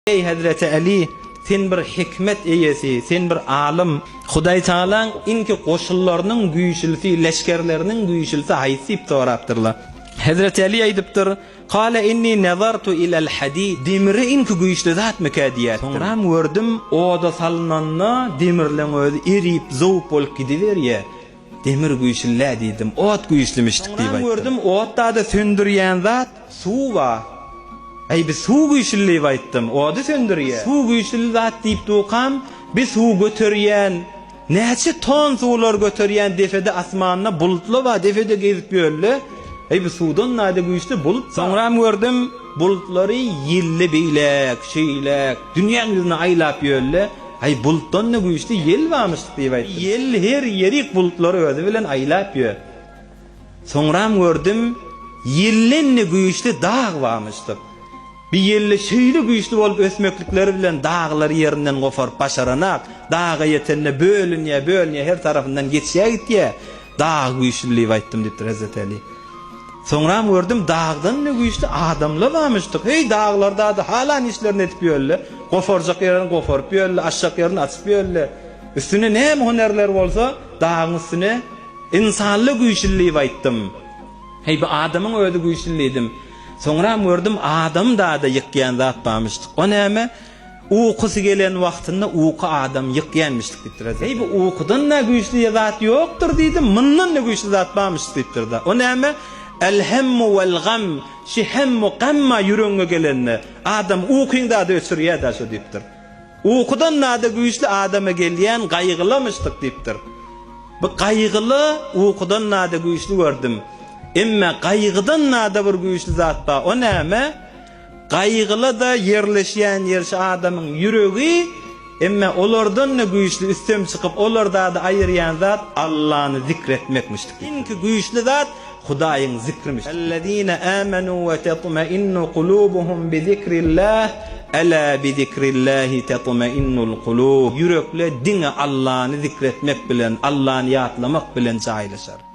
Ey Hazreti Ali, sen bir hikmet eyesi, sen bir alim. Huday Taalan inki qoşullarının güýşilsi, leşkerlerinin güýşilsi haýsy sorapdyrlar. Hazreti Ali aýdypdyr: "Qala inni nazartu ilal hadid." Demiri inki güýşli zat mekadiyat. Soňra gördüm, oda salynanna demirleň özü erip, zowup bolup gidiberýär. Demir güýşli diýdim, ot güýşlimişdik diýip aýtdym. Gördüm, otda da söndürýän zat suw bar. Biz suw güýşli aýtdym, ody söndürýär. Suw güýşli zat diýip dokam, biz suw götürýän, näçe ton suwlar götürýän defede asmanyna bulutlar bar, defede gezip ýörler. Biz suwdan näde güýşli bulut. Soňra gördüm, bulutlary ýelli beýlek, şeýlek, dünýä ýüzüne aýlap ýörler. Bulutdan ne güýşli ýel barmyşdyk diýip aýtdym. Ýel her ýerik bulutlary özü bilen aýlap ýör. Soňra gördüm, ýellen ne güýşli dag barmyşdyk. Bir ýelle şeýle güýçli bolup ösmeklikleri bilen dağlar ýerinden goparyp başaranak, dağa ýetende bölünýär, her tarafından geçýär gitýär. Dağ güýçliliği aýtdym diýipdir Hazreti Ali. Soňra gördüm, dağdan ne güýçli adamlar barmyşdyk. Hey, dağlarda da hala işlerini etip ýörler. Goparjak ýerini goparyp ýörler, açjak ýerini açyp ýörler. Üstüne näme honerler bolsa, dağın üstüne insanlyk güýçliliği aýtdym. Hey, bu adamyň özi güýçliliğidim. Soňra gördüm, adam da ýykýan zat barmyşdyk. O näme? Uqusy gelen wagtynda uqu adam ýykýanmyşdyk diýipdir. Hey, bu uqudan ne güýçli zat ýokdur diýdim. Mundan ne güýçli zat barmyşdyk diýipdir da. O näme? El-hemmu vel-gam, şi hemmu gamma ýüreňe gelende adam uqynda da öçürýär da şo diýipdir. Uqudan näde güýçli adama gelýän gaýgylamışdyk diýipdir. Bu gaýgyly uqudan näde güýçli gördüm. Emme gaýgydan näde bir güýçli zat bar. O näme? Gaýgyla da ýerleşýän ýerşi adamyň ýüregi, emme olardan ne güýçli üstem çykyp olarda da aýyrýan zat Allahny zikretmekmişdik. Inki güýçli zat Hudaýyň zikrimiş. Ellezine amanu ve tatma'innu kulubuhum bi zikrillah, ala bi zikrillahi tatma'innul kulub. Yürekler dine Allahny zikretmek bilen, Allahny ýatlamak bilen jaýlaşar.